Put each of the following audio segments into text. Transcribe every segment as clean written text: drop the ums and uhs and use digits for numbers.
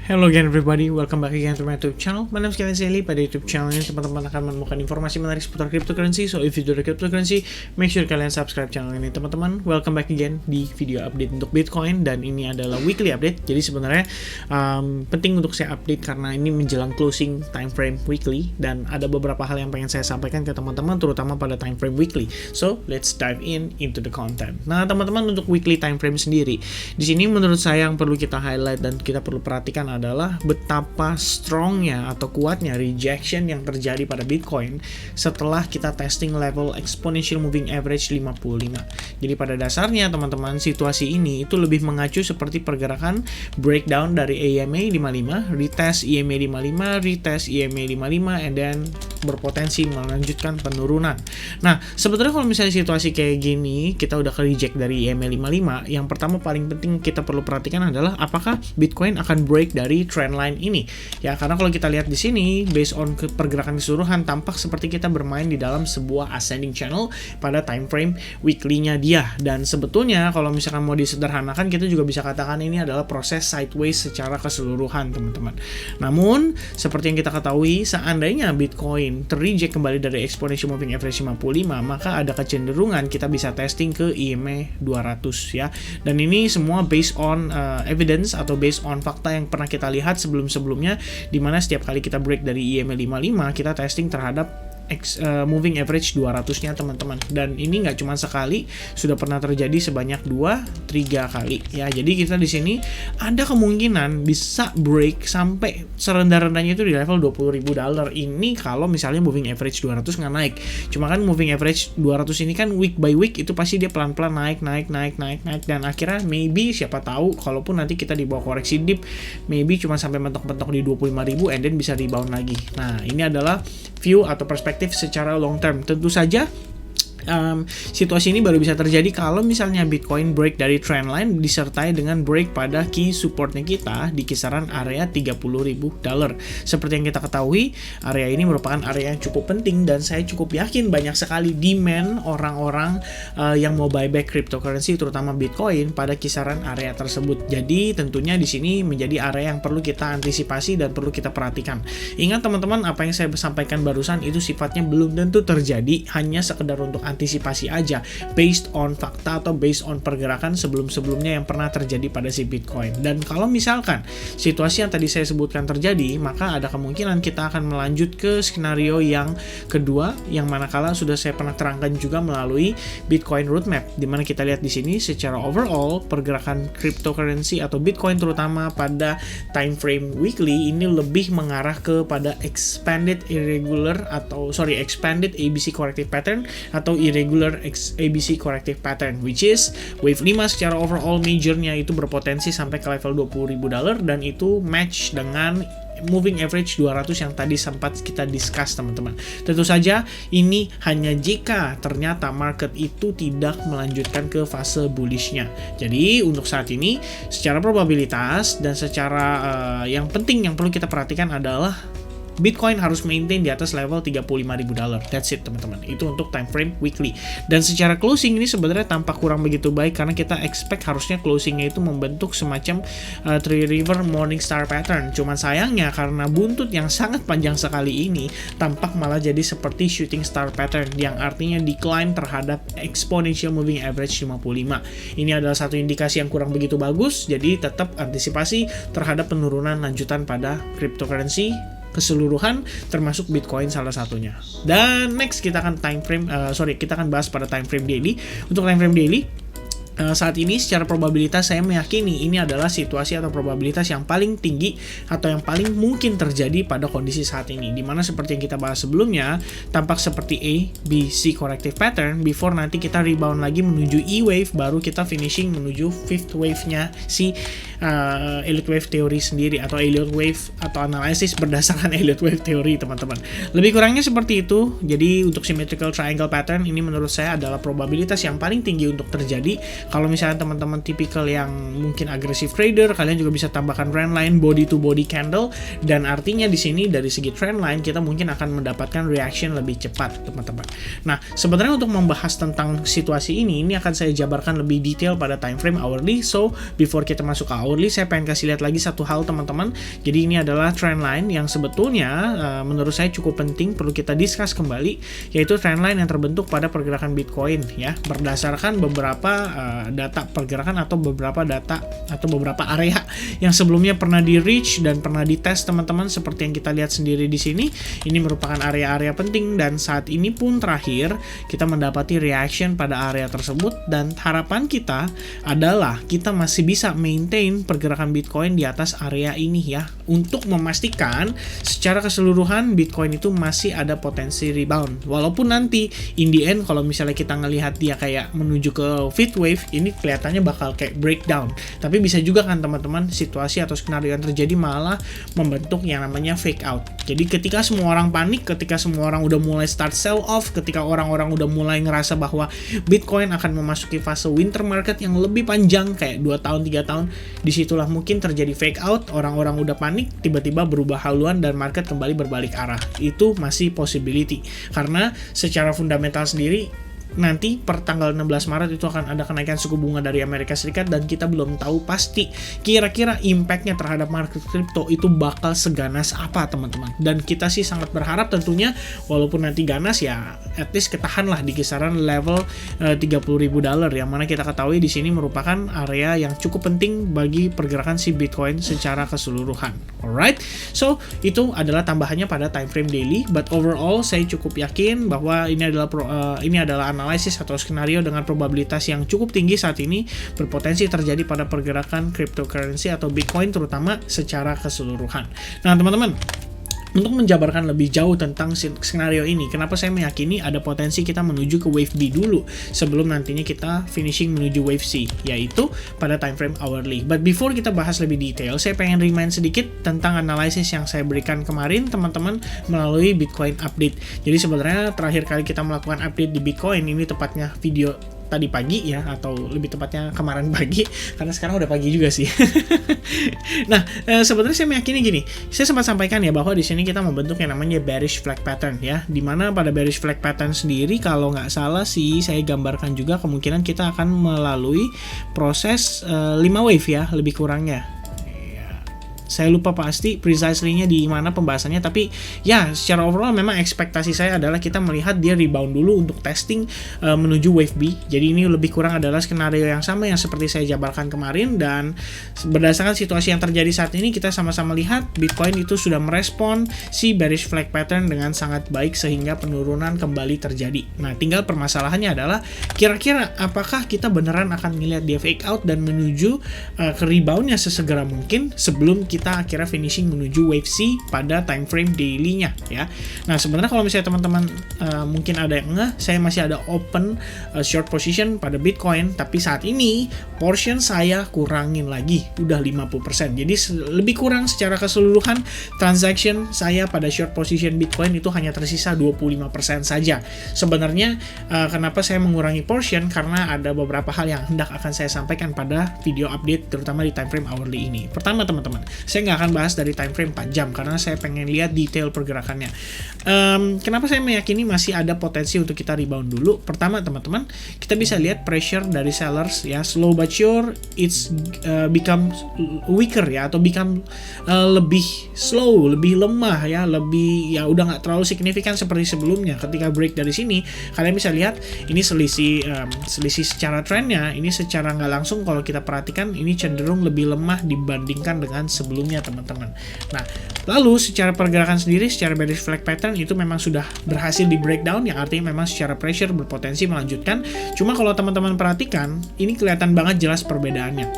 Hello again everybody, welcome back again to my YouTube channel. My name is Kevin Sally. Pada YouTube channel ini teman-teman akan menemukan informasi menarik seputar cryptocurrency. So if you do the cryptocurrency, make sure kalian subscribe channel ini teman-teman. Welcome back again di video update untuk Bitcoin, dan ini adalah weekly update. Jadi sebenarnya penting untuk saya update karena ini menjelang closing time frame weekly, dan ada beberapa hal yang pengen saya sampaikan ke teman-teman terutama pada time frame weekly. So let's dive into the content. Nah teman-teman, untuk weekly time frame sendiri, di sini menurut saya yang perlu kita highlight dan kita perlu perhatikan adalah betapa strongnya atau kuatnya rejection yang terjadi pada Bitcoin setelah kita testing level exponential moving average 55. Jadi pada dasarnya teman-teman, situasi ini itu lebih mengacu seperti pergerakan breakdown dari EMA 55, retest EMA 55, retest EMA 55, and then berpotensi melanjutkan penurunan. Nah, sebetulnya kalau misalnya situasi kayak gini, kita udah ke reject dari EMA 55, yang pertama paling penting kita perlu perhatikan adalah apakah Bitcoin akan break dari trendline ini. Ya, karena kalau kita lihat di sini, based on pergerakan keseluruhan, tampak seperti kita bermain di dalam sebuah ascending channel pada time frame weekly-nya dia. Dan sebetulnya kalau misalkan mau disederhanakan, kita juga bisa katakan ini adalah proses sideways secara keseluruhan, teman-teman. Namun, seperti yang kita ketahui, seandainya Bitcoin terreject kembali dari exponential moving average 55, maka ada kecenderungan kita bisa testing ke EMA 200 ya. Dan ini semua based on evidence atau based on fakta yang pernah kita lihat sebelum-sebelumnya, dimana setiap kali kita break dari EMA 55, kita testing terhadap moving average 200-nya teman-teman. Dan ini nggak cuma sekali, sudah pernah terjadi sebanyak 2-3 kali ya. Jadi kita di sini ada kemungkinan bisa break sampai serendah-rendahnya itu di level $20.000. Ini kalau misalnya moving average 200 nggak naik. Cuma kan moving average 200 ini kan week by week itu pasti dia pelan-pelan naik, dan akhirnya maybe siapa tahu kalaupun nanti kita dibawa koreksi dip, maybe cuma sampai mentok-mentok di 25.000 and then bisa rebound lagi. Nah, ini adalah view atau perspektif secara long term. Tentu saja situasi ini baru bisa terjadi kalau misalnya Bitcoin break dari trendline disertai dengan break pada key supportnya kita di kisaran area $30.000. Seperti yang kita ketahui, area ini merupakan area yang cukup penting, dan saya cukup yakin banyak sekali demand orang-orang yang mau buyback cryptocurrency terutama Bitcoin pada kisaran area tersebut. Jadi tentunya di sini menjadi area yang perlu kita antisipasi dan perlu kita perhatikan. Ingat teman-teman, apa yang saya sampaikan barusan itu sifatnya belum tentu terjadi, hanya sekedar untuk antisipasi aja based on fakta atau based on pergerakan sebelum-sebelumnya yang pernah terjadi pada si Bitcoin. Dan kalau misalkan situasi yang tadi saya sebutkan terjadi, maka ada kemungkinan kita akan melanjut ke skenario yang kedua, yang manakala sudah saya pernah terangkan juga melalui Bitcoin roadmap, dimana kita lihat di sini secara overall pergerakan cryptocurrency atau Bitcoin terutama pada time frame weekly ini lebih mengarah kepada expanded ABC corrective pattern atau irregular ABC corrective pattern, which is wave 5 secara overall majornya itu berpotensi sampai ke level $20.000, dan itu match dengan moving average 200 yang tadi sempat kita discuss teman-teman. Tentu saja ini hanya jika ternyata market itu tidak melanjutkan ke fase bullishnya. Jadi untuk saat ini secara probabilitas dan secara yang penting yang perlu kita perhatikan adalah Bitcoin harus maintain di atas level $35.000. That's it teman-teman. Itu untuk time frame weekly. Dan secara closing ini sebenarnya tampak kurang begitu baik, karena kita expect harusnya closingnya itu membentuk semacam Three River Morningstar pattern. Cuman sayangnya karena buntut yang sangat panjang sekali ini, tampak malah jadi seperti shooting star pattern, yang artinya decline terhadap exponential moving average 55. Ini adalah satu indikasi yang kurang begitu bagus. Jadi tetap antisipasi terhadap penurunan lanjutan pada cryptocurrency keseluruhan, termasuk Bitcoin salah satunya. Dan next kita akan kita akan bahas pada time frame daily. Untuk time frame daily, saat ini secara probabilitas saya meyakini ini adalah situasi atau probabilitas yang paling tinggi atau yang paling mungkin terjadi pada kondisi saat ini, dimana seperti yang kita bahas sebelumnya tampak seperti A, B, C corrective pattern before nanti kita rebound lagi menuju E wave, baru kita finishing menuju fifth wave-nya si Elliott wave teori sendiri, atau Elliott wave atau analisis berdasarkan Elliott wave teori teman-teman. Lebih kurangnya seperti itu. Jadi untuk symmetrical triangle pattern ini menurut saya adalah probabilitas yang paling tinggi untuk terjadi. Kalau misalnya teman-teman tipikal yang mungkin agresif trader, kalian juga bisa tambahkan trendline body to body candle, dan artinya di sini dari segi trendline kita mungkin akan mendapatkan reaction lebih cepat, teman-teman. Nah, sebenarnya untuk membahas tentang situasi ini akan saya jabarkan lebih detail pada time frame hourly. So, before kita masuk ke hourly, saya pengen kasih lihat lagi satu hal teman-teman. Jadi ini adalah trendline yang sebetulnya menurut saya cukup penting, perlu kita discuss kembali, yaitu trendline yang terbentuk pada pergerakan Bitcoin ya, berdasarkan beberapa data pergerakan atau beberapa data atau beberapa area yang sebelumnya pernah di reach dan pernah dites teman-teman, seperti yang kita lihat sendiri di sini. Ini merupakan area-area penting dan saat ini pun terakhir kita mendapati reaction pada area tersebut, dan harapan kita adalah kita masih bisa maintain pergerakan Bitcoin di atas area ini ya, untuk memastikan secara keseluruhan Bitcoin itu masih ada potensi rebound. Walaupun nanti in the end kalau misalnya kita ngelihat dia kayak menuju ke fifth wave, ini kelihatannya bakal kayak breakdown. Tapi bisa juga kan teman-teman, situasi atau skenario yang terjadi malah membentuk yang namanya fake out. Jadi ketika semua orang panik, ketika semua orang udah mulai start sell off, ketika orang-orang udah mulai ngerasa bahwa Bitcoin akan memasuki fase winter market yang lebih panjang kayak 2 tahun 3 tahun, disitulah mungkin terjadi fake out, orang-orang udah panik, tiba-tiba berubah haluan dan market kembali berbalik arah. Itu masih possibility, karena secara fundamental sendiri nanti per tanggal 16 Maret itu akan ada kenaikan suku bunga dari Amerika Serikat, dan kita belum tahu pasti kira-kira impactnya terhadap market kripto itu bakal seganas apa teman-teman. Dan kita sih sangat berharap tentunya walaupun nanti ganas ya at least ketahan lah di kisaran level $30.000, yang mana kita ketahui di sini merupakan area yang cukup penting bagi pergerakan si Bitcoin secara keseluruhan. Alright, so itu adalah tambahannya pada time frame daily, but overall saya cukup yakin bahwa ini adalah analisis atau skenario dengan probabilitas yang cukup tinggi saat ini berpotensi terjadi pada pergerakan cryptocurrency atau Bitcoin terutama secara keseluruhan. Nah teman-teman, untuk menjabarkan lebih jauh tentang skenario ini, kenapa saya meyakini ada potensi kita menuju ke wave B dulu sebelum nantinya kita finishing menuju wave C, yaitu pada time frame hourly. But before kita bahas lebih detail, saya pengen remind sedikit tentang analisis yang saya berikan kemarin teman-teman melalui Bitcoin update. Jadi sebenarnya terakhir kali kita melakukan update di Bitcoin ini tepatnya video tadi pagi ya, atau lebih tepatnya kemarin pagi, karena sekarang udah pagi juga sih. Nah, sebenarnya saya meyakini gini, saya sempat sampaikan ya bahwa di sini kita membentuk yang namanya bearish flag pattern ya, dimana pada bearish flag pattern sendiri kalau nggak salah sih saya gambarkan juga kemungkinan kita akan melalui proses 5 wave ya, lebih kurangnya. Saya lupa pasti precisely-nya di mana pembahasannya, tapi ya secara overall memang ekspektasi saya adalah kita melihat dia rebound dulu untuk testing menuju wave B. Jadi ini lebih kurang adalah skenario yang sama yang seperti saya jabarkan kemarin, dan berdasarkan situasi yang terjadi saat ini kita sama-sama lihat Bitcoin itu sudah merespon si bearish flag pattern dengan sangat baik sehingga penurunan kembali terjadi. Nah, tinggal permasalahannya adalah kira-kira apakah kita beneran akan melihat dia fake out dan menuju ke reboundnya sesegera mungkin sebelum kita akhirnya finishing menuju wave C pada time frame daily-nya ya. Nah, sebenarnya kalau misalnya teman-teman mungkin ada yang saya masih ada open short position pada Bitcoin, tapi saat ini portion saya kurangin lagi udah 50%. Jadi lebih kurang secara keseluruhan transaction saya pada short position Bitcoin itu hanya tersisa 25% saja. Sebenarnya kenapa saya mengurangi portion, karena ada beberapa hal yang hendak akan saya sampaikan pada video update terutama di time frame hourly ini. Pertama teman-teman, saya nggak akan bahas dari time frame 4 jam karena saya pengen lihat detail pergerakannya. Kenapa saya meyakini masih ada potensi untuk kita rebound dulu? Pertama teman-teman, kita bisa lihat pressure dari sellers ya, slow but sure it's become weaker ya, atau become lebih slow, lebih lemah ya, lebih ya udah nggak terlalu signifikan seperti sebelumnya. Ketika break dari sini, kalian bisa lihat ini selisih secara trennya, ini secara nggak langsung kalau kita perhatikan ini cenderung lebih lemah dibandingkan dengan sebelumnya teman-teman. Nah, lalu secara pergerakan sendiri, secara bearish flag pattern itu memang sudah berhasil di breakdown, yang artinya memang secara pressure berpotensi melanjutkan. Cuma kalau teman-teman perhatikan, ini kelihatan banget jelas perbedaannya.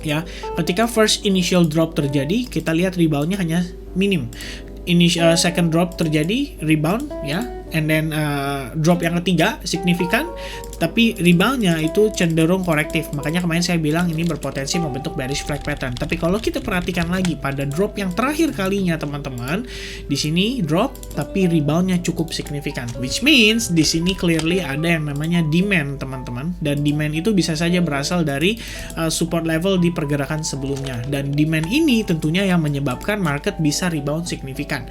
Ya, ketika first initial drop terjadi, kita lihat reboundnya hanya minim. Second drop terjadi, rebound ya, and then drop yang ketiga signifikan, tapi reboundnya itu cenderung korektif. Makanya kemarin saya bilang ini berpotensi membentuk bearish flag pattern. Tapi kalau kita perhatikan lagi pada drop yang terakhir kalinya teman-teman, di sini drop tapi reboundnya cukup signifikan, which means di sini clearly ada yang namanya demand teman-teman, dan demand itu bisa saja berasal dari support level di pergerakan sebelumnya, dan demand ini tentunya yang menyebabkan market bisa rebound signifikan.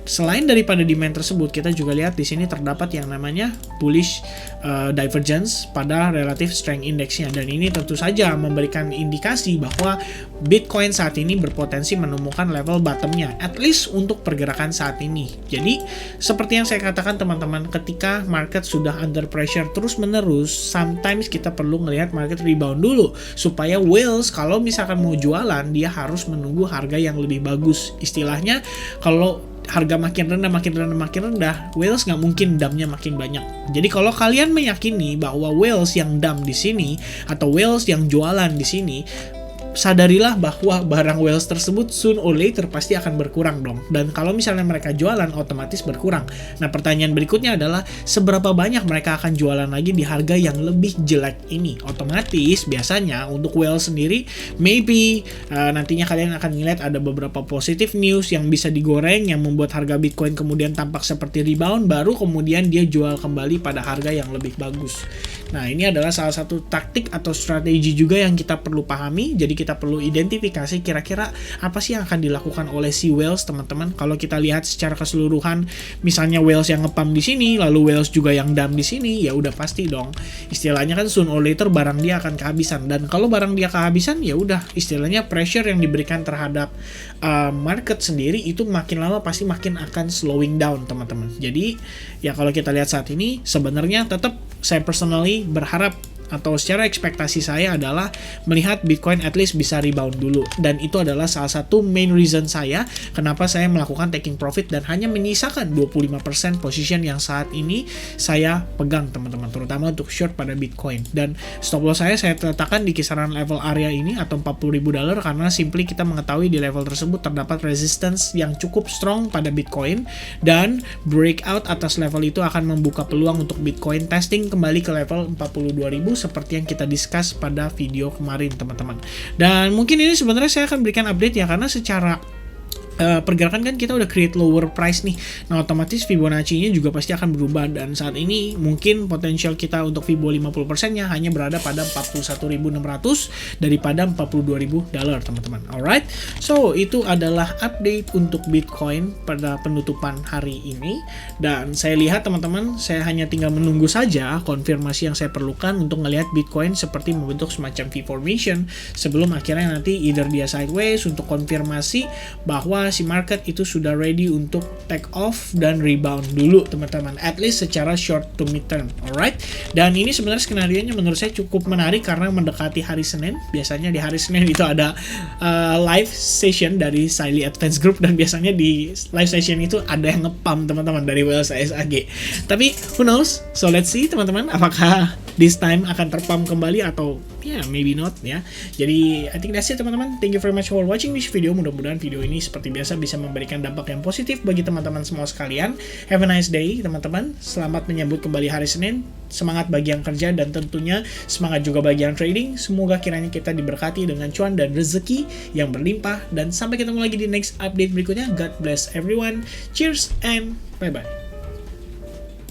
Selain daripada demand tersebut, kita juga lihat di sini terdapat yang namanya bullish divergence reasons pada relative strength index-nya, dan ini tentu saja memberikan indikasi bahwa Bitcoin saat ini berpotensi menemukan level bottom-nya, at least untuk pergerakan saat ini. Jadi seperti yang saya katakan teman-teman, ketika market sudah under pressure terus-menerus, sometimes kita perlu melihat market rebound dulu supaya whales kalau misalkan mau jualan dia harus menunggu harga yang lebih bagus. Istilahnya kalau harga makin rendah, whales nggak mungkin dump-nya makin banyak. Jadi kalau kalian meyakini bahwa whales yang dump di sini atau whales yang jualan di sini, sadarilah bahwa barang whales tersebut soon or later pasti akan berkurang dong. Dan kalau misalnya mereka jualan, otomatis berkurang. Nah, pertanyaan berikutnya adalah seberapa banyak mereka akan jualan lagi di harga yang lebih jelek ini. Otomatis biasanya untuk whales sendiri, maybe nantinya kalian akan ngeliat ada beberapa positive news yang bisa digoreng, yang membuat harga Bitcoin kemudian tampak seperti rebound, baru kemudian dia jual kembali pada harga yang lebih bagus. Nah, ini adalah salah satu taktik atau strategi juga yang kita perlu pahami. Jadi kita perlu identifikasi kira-kira apa sih yang akan dilakukan oleh si whales, teman-teman. Kalau kita lihat secara keseluruhan, misalnya whales yang ngepump di sini, lalu whales juga yang dump di sini, ya udah pasti dong. Istilahnya kan soon or later barang dia akan kehabisan. Dan kalau barang dia kehabisan, ya udah istilahnya pressure yang diberikan terhadap market sendiri itu makin lama pasti makin akan slowing down, teman-teman. Jadi ya kalau kita lihat saat ini, sebenarnya tetap saya personally berharap atau secara ekspektasi saya adalah melihat Bitcoin at least bisa rebound dulu, dan itu adalah salah satu main reason saya kenapa saya melakukan taking profit dan hanya menyisakan 25% position yang saat ini saya pegang, teman-teman, terutama untuk short pada Bitcoin. Dan stop loss saya letakkan di kisaran level area ini atau $40.000 karena simply kita mengetahui di level tersebut terdapat resistance yang cukup strong pada Bitcoin, dan breakout atas level itu akan membuka peluang untuk Bitcoin testing kembali ke level 42.000 seperti yang kita discuss pada video kemarin, teman-teman. Dan mungkin ini sebenarnya saya akan berikan update ya, karena secara pergerakan kan kita udah create lower price nih. Nah, otomatis Fibonacci-nya juga pasti akan berubah, dan saat ini mungkin potensial kita untuk Fibo 50%-nya hanya berada pada 41.600 daripada $42.000, teman-teman. Alright, so itu adalah update untuk Bitcoin pada penutupan hari ini, dan saya lihat teman-teman, saya hanya tinggal menunggu saja konfirmasi yang saya perlukan untuk melihat Bitcoin seperti membentuk semacam V-formation sebelum akhirnya nanti either dia sideways untuk konfirmasi bahwa si market itu sudah ready untuk take off dan rebound dulu, teman-teman, at least secara short to mid term. Alright, dan ini sebenarnya skenario-nya menurut saya cukup menarik karena mendekati hari Senin. Biasanya di hari Senin itu ada live session dari Siley Advance Group, dan biasanya di live session itu ada yang ngepump, teman-teman, dari Whales ASAG. Tapi who knows, so let's see, teman-teman, apakah this time akan terpump kembali atau maybe not ya. Jadi I think that's it, teman-teman. Thank you very much for watching this video. Mudah-mudahan video ini seperti biasa bisa memberikan dampak yang positif bagi teman-teman semua sekalian. Have a nice day, teman-teman. Selamat menyambut kembali hari Senin. Semangat bagi yang kerja, dan tentunya semangat juga bagi yang trading. Semoga kiranya kita diberkati dengan cuan dan rezeki yang berlimpah, dan sampai ketemu lagi di next update berikutnya. God bless everyone. Cheers and bye-bye.